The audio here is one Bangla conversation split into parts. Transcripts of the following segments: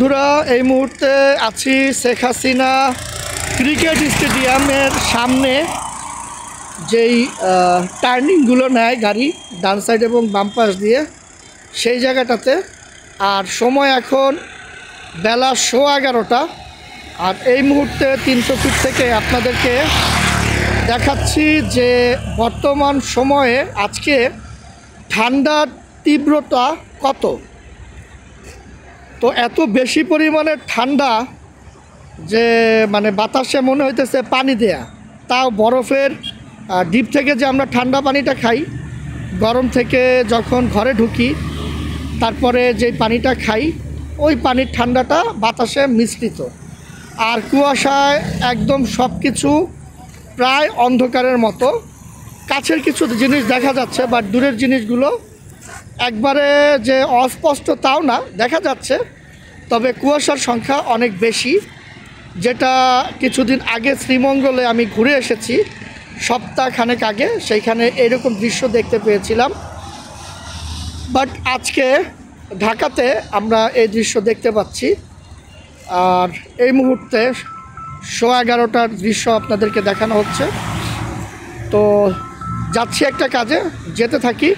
বন্ধুরা, এই মুহূর্তে আছি শেখ হাসিনা ক্রিকেট স্টেডিয়ামের সামনে। যেই টার্নিংগুলো নেয় গাড়ি ডান সাইড এবং বাম পাশ দিয়ে, সেই জায়গাটাতে। আর সময় এখন বেলা 11:15। আর এই মুহূর্তে 300 ফিট থেকে আপনাদেরকে দেখাচ্ছি যে বর্তমান সময়ে আজকে ঠান্ডার তীব্রতা কত। তো এত বেশি পরিমাণে ঠান্ডা যে মানে বাতাসে মনে হইতেছে পানি দেয়া, তাও বরফের ডিপ থেকে যে আমরা ঠান্ডা পানিটা খাই, গরম থেকে যখন ঘরে ঢুকি তারপরে যে পানিটা খাই, ওই পানির ঠান্ডাটা বাতাসে মিশ্রিত। আর কুয়াশায় একদম সব কিছু প্রায় অন্ধকারের মতো। কাছের কিছু জিনিস দেখা যাচ্ছে, বাট দূরের জিনিসগুলো একবারে যে অস্পষ্ট তাও না, দেখা যাচ্ছে। তবে কুয়াশার সংখ্যা অনেক বেশি, যেটা কিছুদিন আগে শ্রীমঙ্গলে আমি ঘুরে এসেছি, সপ্তাহখানেক আগে, সেইখানে এরকম দৃশ্য দেখতে পেয়েছিলাম। বাট আজকে ঢাকাতে আমরা এই দৃশ্য দেখতে পাচ্ছি। আর এই মুহূর্তে 11:15টার দৃশ্য আপনাদেরকে দেখানো হচ্ছে। তো যাচ্ছি একটা কাজে, যেতে থাকি,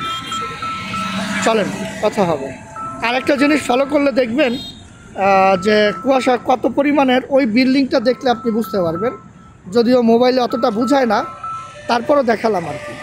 চলেন কথা হবে। আর একটা জিনিস ফলো করলে দেখবেন যে কুয়াশা কত পরিমাণের, ওই বিল্ডিংটা দেখলে আপনি বুঝতে পারবেন। যদিও মোবাইলে অতটা বোঝায় না, তারপরও দেখালাম আর কি।